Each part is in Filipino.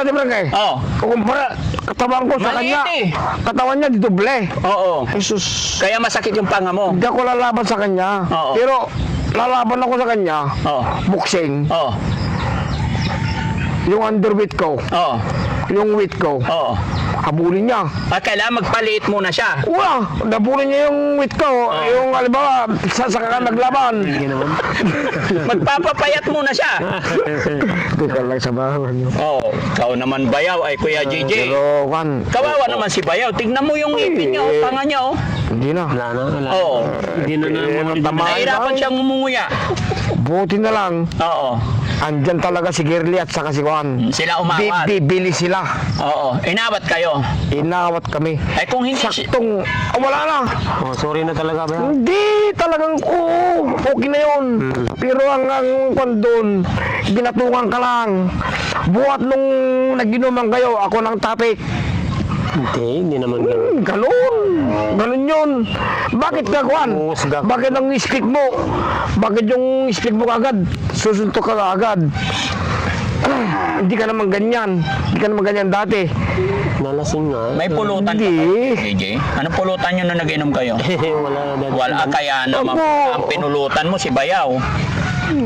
Dati Barangay. Oo. Kumpara, katawan ko sa Maliit kanya. eh. Katawan niya, di doble. Oo. Jesus. Kaya masakit yung panga mo. Hindi ako lalaban sa kanya. Oo. Pero, lalaban ako sa kanya. Oo. Boxing. Oo. Yung underweight ko. Oo. Yung weight ko. Oo. Habulin niya. Kailangan magpaliit muna siya. Wala. Nabulin niya yung weight ko. Yung, halimbawa, saka ka naglaban. Magpapapayat muna siya. Teka lang sa bahay niyo. Oo. Ikaw naman bayaw ay Kuya JJ. Pero, Juan. Kawawa naman si Bayaw. Tignan mo yung ipin niya o panga niya o. Hindi na. Wala na. Oo. Hindi na Nahirapan siyang umunguya. Buti na lang. Oo. Andyan talaga si Girly at saka si Juan. Sila umawat. Bibili sila. Oo. Inawat kayo. Inawat kami. Ay kung hindi Saktong, wala na. Oh, sorry na talaga ba? Hindi talagang, oo, okay na yun. Pero ang kwan doon, binatungan ka lang. Buhat nung naginuman kayo, ako ng topic. Hindi naman ganun. Ganun yun. Bakit ka, Kwan? Bakit ang speak mo? Bakit yung speak mo agad? Susuntok ka agad. Hindi ka naman ganyan. Hindi ka naman ganyan dati. Nalasing nga. may pulutan ka Hindi. ba, JJ? Anong pulutan nyo na nag-inom kayo? Wala na. Wala, kaya naman Opo. ang pinulutan mo si Bayaw.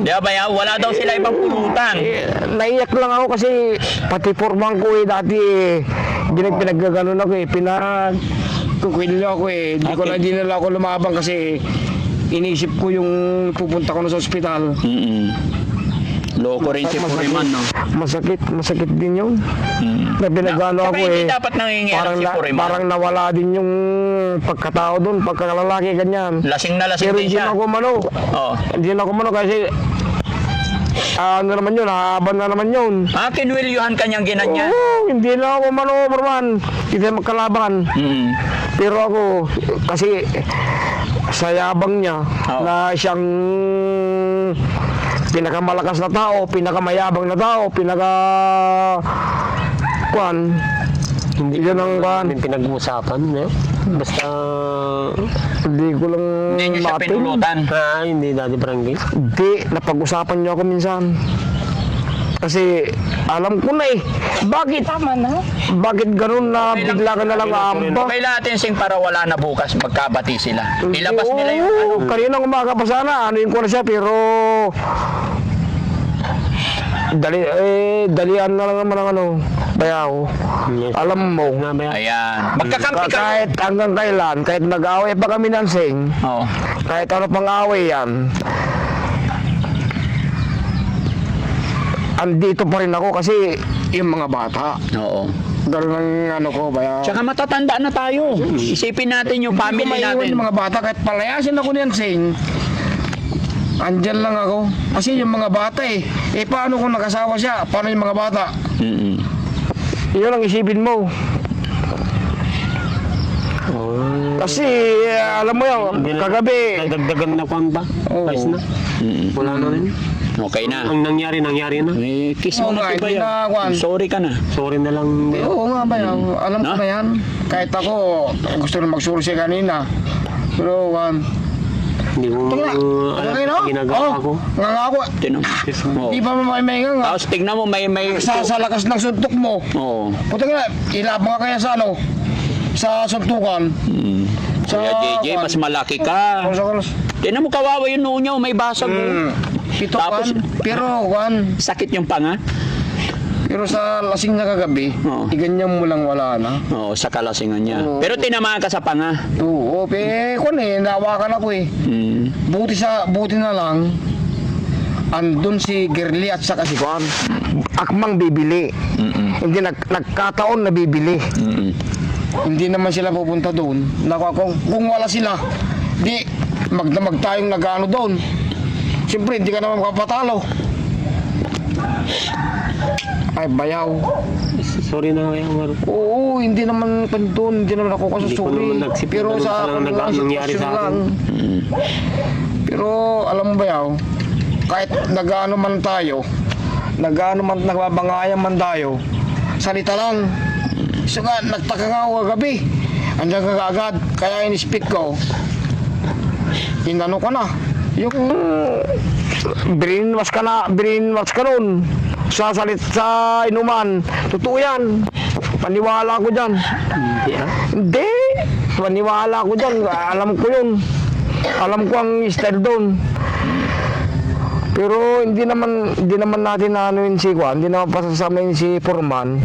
Di ba Bayaw? Wala daw sila ibang pulutan. Naiyak lang ako kasi pati forman ko dati pinaggaganon ako kukwilyo ako Hindi ko na dinala ako lumabang kasi inisip ko yung pupunta ko na sa ospital. Loko rin si Puriman, no? Masakit din yun. Na pinagano ako Hindi dapat nangingialam si Puriman. parang nawala din yung pagkatao doon, pagkalalaki ganyan. Lasing na lasing Pero din hindi siya. na ako mano. Oo. Hindi na ako mano kasi ano naman yun, hahaban na naman yun. Kinwilyuhan kanyang ginanya. Oo, hindi na ako mano, Barman. Hindi na magkalaban. Pero ako, kasi sa yabang niya, Oo. na siyang pinakamalakas na tao, pinakamayabang na tao, kwan, yun ang kwan. Hindi pinag-uusapan. Basta... Hindi ko lang Hindi nyo siya matin. pinulutan. Hindi Daddy Barangay. Hindi, napag-usapan niyo ako minsan. Kasi alam ko na bakit? Tama na. Bakit ganun na bigla ka na lang aamba? Okay natin sing para wala na bukas magkabati sila. Ilabas nila yung ano. Kanina umaga pa sana, ano ko na siya, pero dalian na lang naman ang ano, Bayaw. Alam mo, Ayan. Magkakampi ka. kahit hanggang kailan, kahit nag-away pa kami ng sing, Oo. kahit ano pang away yan, andito pa rin ako kasi yung mga bata. Oo. Ganun ang ano ko, Bayaw. Tsaka matatanda na tayo. Isipin natin yung family Hindi ko maiwan natin. yung mga bata, kahit palayasin ako niyan sing, andyan lang ako. Kasi yung mga bata paano kung nakasawa siya? Paano yung mga bata? Yun ang isipin mo. Kasi alam mo yan, kagabi. Dagdagan na kwan ba? Oo. Ayos na. Wala na rin. Okay na. Ang nangyari na. Kiss mo Oo na nga, si hindi na, Bayaw. Juan. Sorry ka na. Sorry na lang. Oo nga ba yan? Alam ko No? na yan. Kahit ako, gusto na magsuro siya kanina. Pero, Hindi ko alam ginagawa ko. Nga nga ako. Tinan mo. Oo. Di pa may nga. Tapos tignan mo may Sa lakas ng suntok mo. Oo. Puta nga, ilabang ka kaya sa ano? Sa suntukan. Sa, Kuya JJ, mas malaki ka. Tinan mo kawawa yung noo niya, may basag. Pitokan. Tapos- Pero, Sakit yung panga. pero sa lasing na kagabi, Oo. ganyan mo lang wala na. Oo, sa kalasingan niya. Oo. Pero tinamaan ka sa panga. Oo, nawakan ako Buti na lang, andun si Girly at saka si Juan. Akmang bibili. Hindi nagkataon na bibili. Hindi naman sila pupunta doon. Kung wala sila, di magdamag tayong nag-ano doon. Siyempre, hindi ka naman makapatalo. Ay, Bayaw. Sorry na kayo. Oo, hindi naman doon. Hindi naman ako Hindi ko kasusuri. naman nagsipin Pero na sa lang nangyari sa akin. Pero alam mo ba yaw, kahit nag-ano man tayo, nagbabangayan man tayo, salita lang. So nga, nagtaka nga ako kagabi. Andiyan ka agad, kaya in-speak ko. Inano ka na. Yung brainwash ka nun. sa inuman. Totoo yan. Paniwala ko dyan. Hindi ah. Hindi. Paniwala ko dyan. Alam ko yun. Alam ko ang style doon. Pero hindi naman natin anuin si Juan, hindi naman pasasamain si Foreman.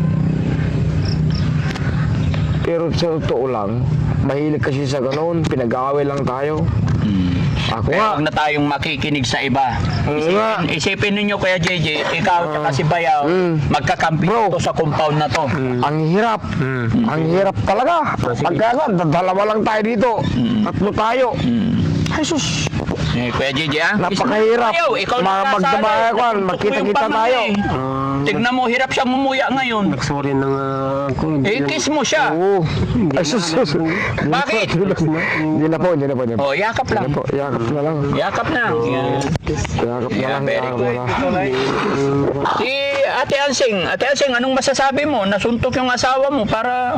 Pero sa totoo lang, mahilig kasi sa ganoon, pinag-aaway lang tayo. Ako Kaya nga, huwag na tayong makikinig sa iba. nga. Isipin ninyo Kuya JJ, ikaw at si Bayaw, magkakampi Bro. to sa compound na to. Ang hirap. Ang hirap talaga. Pagka nga, dalawa lang tayo dito. Tatlo tayo. Jesus, Kuya JJ ah. napakahirap. Bayaw, ikaw na Magdamaya ko, magkita-kita tayo. Tignan mo, hirap siya mumuya ngayon. Nagsorry na nga ako. Kiss mo siya. Oo. Ay, sus. Bakit? Hindi na po. Oh, yakap lang. Hindi po, yakap na lang. Yakap na. Yakap na lang. Very yakap good. na lang. Si Ate Ansing, anong masasabi mo? Nasuntok yung asawa mo para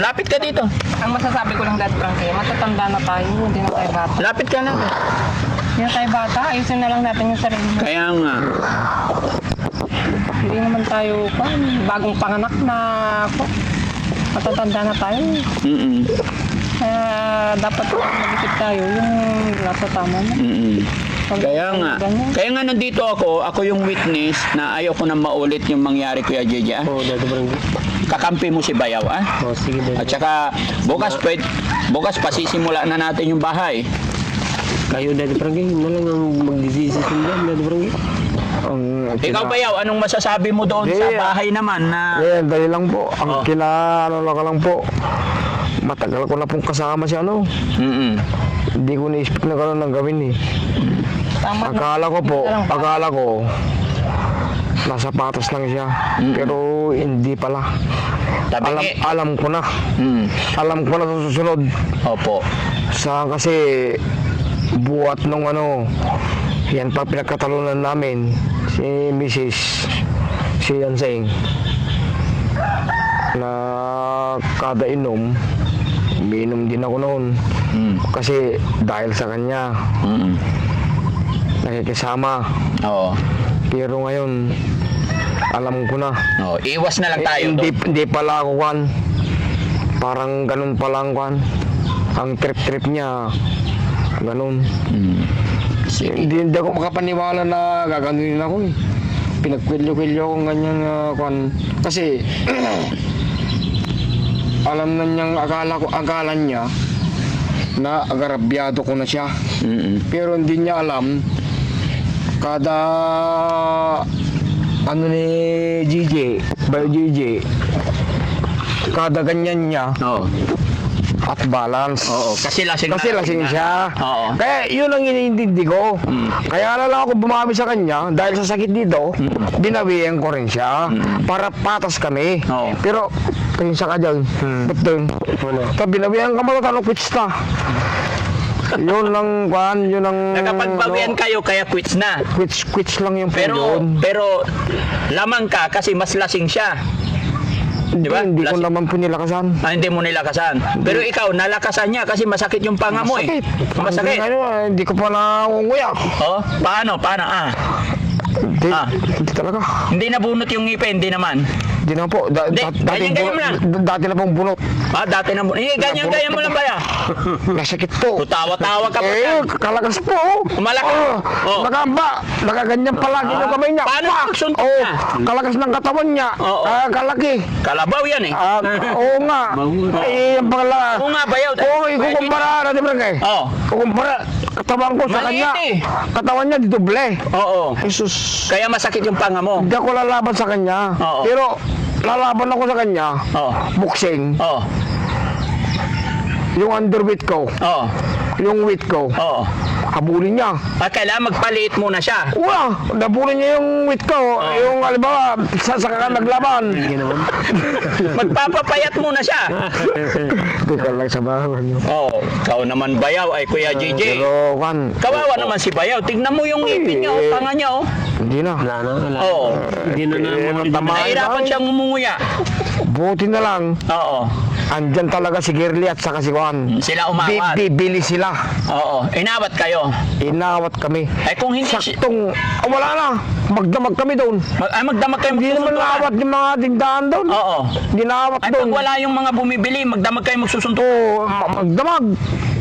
lapit ka dito. Ang masasabi ko lang dati, Frankie, matatanda na tayo, hindi na tayo bata. Lapit ka na. Hindi na tayo bata, ayusin na lang natin yung sarili mo. Kaya nga. Hindi naman tayo, bagong panganak na ako. Matatanda na tayo. Mm-mm. Kaya dapat mag-isip tayo yung nasa tama na. Mm-mm. Kaya nga. Ganyan. Kaya nga nandito ako yung witness na ayaw ko na maulit yung mangyari Kuya JJ. Oo, Daddy Frankie. Kakampi mo si Bayaw ah. Oo, sige At Daddy. saka bukas pasisimula na natin yung bahay. Kayo Daddy Frankie, yun na lang ang magdidesisyon dyan, Daddy Frankie. Ikaw Bayaw, anong masasabi mo doon sa bahay naman na Dali lang po. Ang Oh. lang po. Matagal ko na pong kasama si ano. Mm-mm. Hindi ko na-expect na gano'n ang gawin eh. Tama na. Akala ko, nasa patas lang siya. Pero hindi pala. Tabingi. Alam ko na. Mm. Alam ko na sa susunod. Opo. Kasi buhat nung ano, yan pa pinagkatalunan namin. Si Mrs. Si Yanseng. Na kada inom, umiinom din ako noon. Mm. Kasi dahil sa kanya, Mm. nakikisama. Oo. Pero ngayon, alam ko na. Oh, iwas na lang tayo Hindi pala ako kwan. Parang ganun pa lang kwan. Ang trip-trip niya, ganun. Mm. Hindi ako makapaniwala na gaganunin ako eh. Pinagkwilyo-kwilyo akong ganyan kwan. Kasi, alam na niyang akala niya na agarabyado ko na siya. Mm-mm. Pero hindi niya alam kada ano ni GJ, Bayo GJ, kada ganyan niya Oo. at balance. Oo, kasi lasing siya. Oo. Kaya yun ang iniintindi ko. Kaya na lang ako bumawi sa kanya dahil sa sakit dito, binawian ko rin siya para patas kami. Oo. Pero pinsa ka dyan. Ba't doon? So, binawian ka mo tanong kwitsta. Yun lang kwan, yun ang Nakapagbawian kayo kaya quits na. Quits lang yung Pero yun. lamang ka kasi mas lasing siya. Di ba? Hindi ko Lasing. naman po nilakasan. Hindi mo nilakasan. Pero ikaw, nalakasan niya kasi masakit yung panga mo eh. Masakit. Hanggang ngayon, hindi ko pa nangunguya. Oh, paano? Hindi talaga. Hindi nabunot yung ngipin, hindi naman. Hindi naman po. Hindi, ganyan mo lang. Dati na pong bunot. Dati na bunot. Ganyan mo lang ba ya? Nasakit po. Tawa-tawa ka pa. Kalakas po. Malakas. Oh. Nakamba. Nakaganyan palagi yung kamay niya. Paano pagsuntok Oh, niya? kalakas ng katawan niya. Oo. Kalaki. Kalabaw yan eh. Oo nga. Ang pangala. Oo nga, Bayaw. Oo, ikukumpara natin Barangay. Oo. Kukumpara. Katawan ko sa Maliit kanya. eh. Katawan niya doble. Oo. Jesus. Kaya masakit yung panga mo. Hindi ako lalaban sa kanya. Oo. Pero lalaban ako sa kanya. Oo. Boxing. Oo. Yung underweight ko. Oo. Yung weight ko. Oo. Habulin niya. Kailangan magpaliit muna siya. Wala. Nabulin niya yung weight ko. Yung halimbawa, saka ka naglaban. Magpapapayat muna siya. Teka lang sa bahay niyo. Oo. Ikaw naman Bayaw ay Kuya JJ. Pero kan. Kawawa naman si Bayaw. Tignan mo yung ngipin niya o panga niya o. Hindi na. Wala na. Oo. Hindi na Tama. Nahirapan siyang umunguya. Buti na lang. Oo. andyan talaga si Girly at saka si Juan. Sila umawat. Bibili sila. Oo, inawat kayo. Inawat kami. Ay kung hindi Saktong, wala na. Magdamag kami doon. magdamag kayo Hindi naman magsusuntukan. naawat yung mga tindahan doon. Oo. Hindi naawat Ay doon. pag wala yung mga bumibili, magdamag kayo magsusuntukan. Oo, magdamag.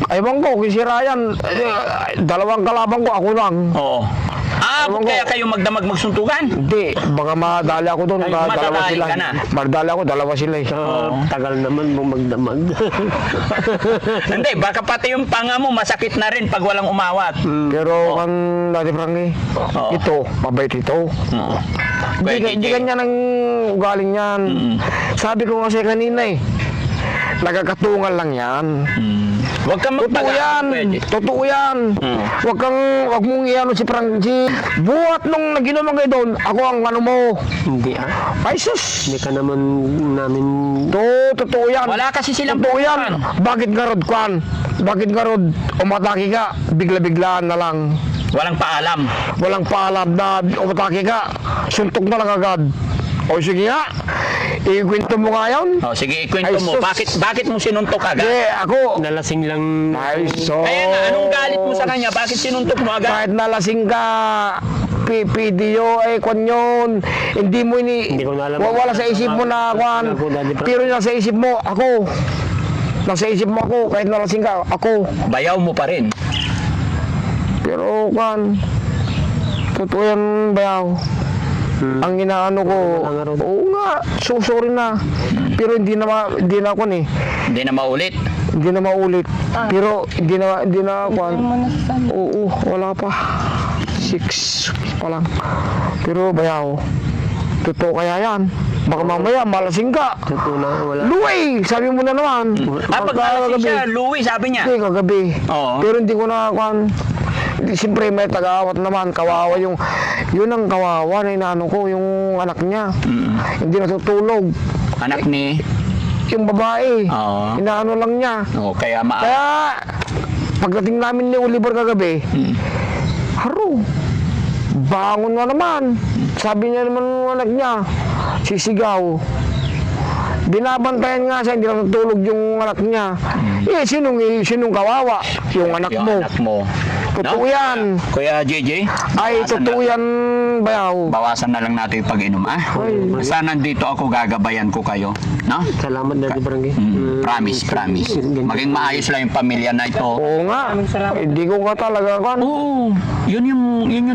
Ewan ko, kung si Ryan, dalawang kalabang ko, ako lang. Oo. Ewan ko. Kaya kayo magdamag magsuntukan? Hindi, baka madali ako doon. Ay, Dalawa madadali sila. ka na. Madali ako, dalawa sila eh. Tagal naman mo magdamag. Hindi, baka pati yung panga mo masakit na rin pag walang umawat. Pero kan Dati Frankie, Oo. ito, mabait ito. Oo. Hindi ganyan ang ugaling yan. Sabi ko kasi kanina eh, nagkakatungan lang yan. Huwag kang Totoo magpaga. yan. Pwede. Totoo yan. Wag mong iano si Frankie. Buhat nung naginuman kayo doon, ako ang ano mo. Hindi Ay sus. Hindi ka naman namin... Totoo yan. Wala kasi silang Totoo yan. pupuntahan. Bakit nga rod, Kwan? Bakit nga rod, umatake ka, bigla-biglaan na lang. Walang paalam. Walang paalam na umatake ka, suntok na lang agad. O sige nga, ikwento mo nga yun. O, sige, ikwento Ay, mo. sus. Bakit mo sinuntok agad? Ako, Nalasing lang... ay sus. Kaya nga, anong galit mo sa kanya? Bakit sinuntok mo agad? Kahit nalasing ka, PDO, kwan yun. Hindi mo Hindi ko na alam. wala sa isip mo na kwan. Ako, Daddy Frank. Pero nasa isip mo, ako. Nasa isip mo ako, kahit nalasing ka, ako. Bayaw mo pa rin. Pero kwan, totoo yan, bayaw. Ang inaano ko, oo nga, sorry na. Pero hindi na ako eh. Hindi na maulit. Hindi na maulit. Pero hindi na kwan. Oo, wala pa. 6 pa lang. Pero bayaw, totoo kaya yan. Baka mamaya malasing ka. Totoo na, wala. Luway, sabi mo na naman. Pag nalasing siya, Louie, sabi niya. Hindi, kagabi. Oo. Pero hindi ko na kwan. Siyempre may tagawat naman, kawawa yun ang kawawa na inaano ko, yung anak niya. Hindi natutulog. Anak ni... Yung babae, Oo. inaano lang niya. O, kaya Kaya, pagdating namin ni Oliver kagabi, haro, bangon na naman. Sabi niya naman ng anak niya, sisigaw. Binabantayan nga siya, hindi natutulog yung anak niya. Sinong kawawa? Yung anak yung mo. anak mo. Totoo No? yan. Kuya JJ, Ay, totoo yan, bayaw. bawasan na lang natin yung pag-inom, Basta nandito ako, gagabayan ko kayo. No? Salamat, Daddy Frankie. Promise. Maging maayos lang yung pamilya na ito. Oo nga. Hindi ko ka talaga kwan. Oo, yun yung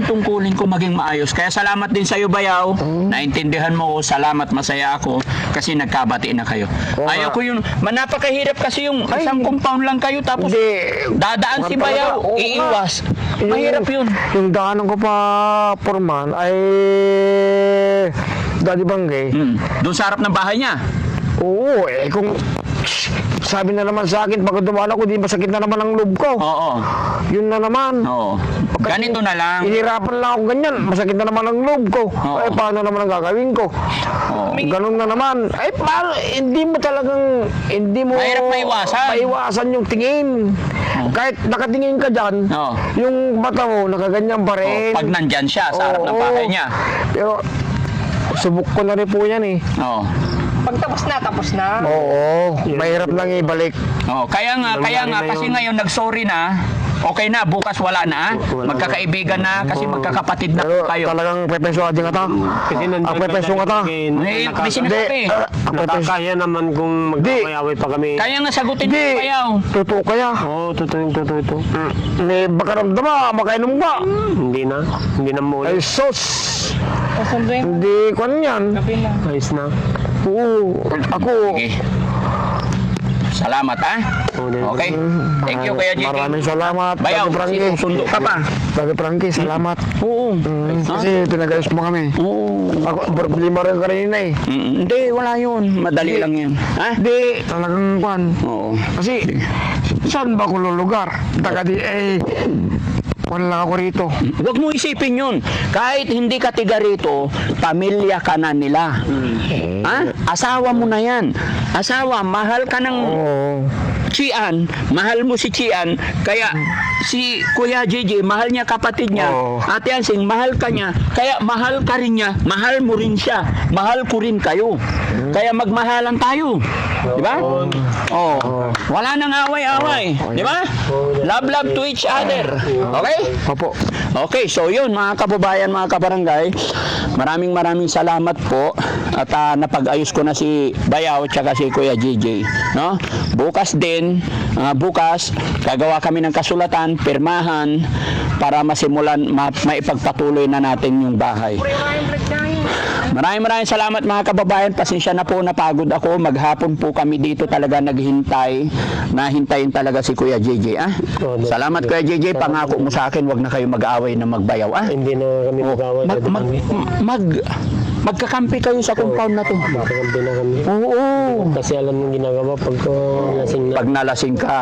tungkulin ko, maging maayos. Kaya salamat din sa iyo, Bayaw. Naintindihan mo ko, salamat, masaya ako kasi nagkabati na kayo. Oo Ayaw nga. ko yun, napakahirap kasi yung isang compound lang kayo tapos Hindi. dadaan si Talaga, Bayaw, oo nga. iiwas. Mahirap yun. Yung daanan ko pa, Porman, ay Daddy Bangge. Doon sa harap ng bahay niya. Oo, kung sabi na naman sa akin, pag dumaan ako, di masakit na naman ang loob ko. Oo. Yun na naman. Oo. Ganito na lang. Inirapan lang ako ganyan, masakit na naman ang loob ko. Oo. Ay, paano naman ang gagawin ko? Oo. Ganun na naman. Ay, paano, hindi mo Mahirap maiwasan. maiwasan yung tingin. Kahit nakatingin ka dyan, Oo. yung mata mo, nakaganyan pa rin. Pag nandyan siya sa harap ng Oo. bahay niya. Pero, subok ko na rin po yan eh. Oo. Pag tapos na. Oo, mahirap lang ibalik. Oh, kaya nga na kasi yun. ngayon nag-sorry na. Okay na, bukas wala na. Wala Magkakaibigan na kasi magkakapatid na Pero kayo. talagang pepeso aja nga ta. Kasi nandun Ang pepeso nga ta. May sinasabi. Ang pepeso. Nakakaya naman kung magkakayaway pa kami. Kaya nga sagutin mo Hindi. Bayaw. Totoo kaya. Oo, totoo ito. May baka ramdama, makainom ka. Hindi na muli. Ay sos. Kasunduin. Hindi ko yan. Gabi na. Ayos na. Oo, ako. Okay. Salamat Okay. Thank you Kuya JJ. Maraming salamat. Bayaw, Daddy Frankie. sundo ka pa. Daddy Frankie, salamat. Oo. Kasi pinag-ayos mo kami. Oo. Ako, problema rin kanina eh. Hindi, wala yun. Madali lang yun. Ha? Hindi, talagang kwan. Oo. Kasi, saan ba ako lulugar? Kwan lang ako rito. Huwag mo isipin yun. Kahit hindi ka tiga rito, pamilya ka na nila. Ha? Asawa mo na yan. Asawa, mahal ka ng Oo. Chian, mahal mo si Chian, kaya si Kuya JJ, mahal niya kapatid niya. Oo. Ate Ansing, mahal ka niya. Kaya mahal ka rin niya, mahal mo rin siya. Mahal ko rin kayo. Kaya magmahalan tayo. Di ba? Oh. Wala nang away-away. Di ba? Love to each other. Okay? Opo. Okay, so yun mga kababayan, mga kabarangay, maraming salamat po at napag-ayos ko na si Bayaw at saka si Kuya JJ, no? Bukas din, bukas gagawa kami ng kasulatan, pirmahan para masimulan, maipagpatuloy na natin yung bahay. Maraming salamat mga kababayan. Pasensya na po, napagod ako. Maghapon po kami dito talaga naghintay. Nahintayin talaga si Kuya JJ. Salamat Kuya JJ. Pangako mo sa akin, wag na kayo mag-away na magbayaw. Hindi na kami mag-away. Magkakampi kayo sa compound na to. Magkakampi na kami. Oo. Kasi alam mong ginagawa pag lasing na. Pag nalasing ka.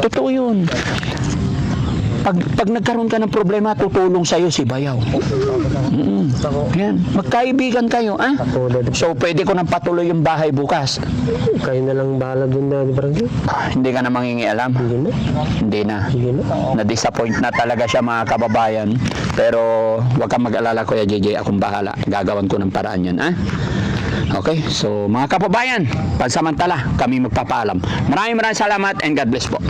Totoo yun. Pag nagkaroon ka ng problema, tutulong sa'yo si Bayaw. Yan. Magkaibigan kayo, ah? So, pwede ko nang patuloy yung bahay bukas. Kayo na lang bahala dun na, Frankie. Hindi ka na mangingialam. Hindi na. Hindi na. Sige na. Na-disappoint na talaga siya mga kababayan. Pero, huwag kang mag-alala Kuya JJ. Akong bahala. Gagawan ko ng paraan yan, ah? Okay? So, mga kababayan, pansamantala, kami magpapaalam. Maraming salamat and God bless po.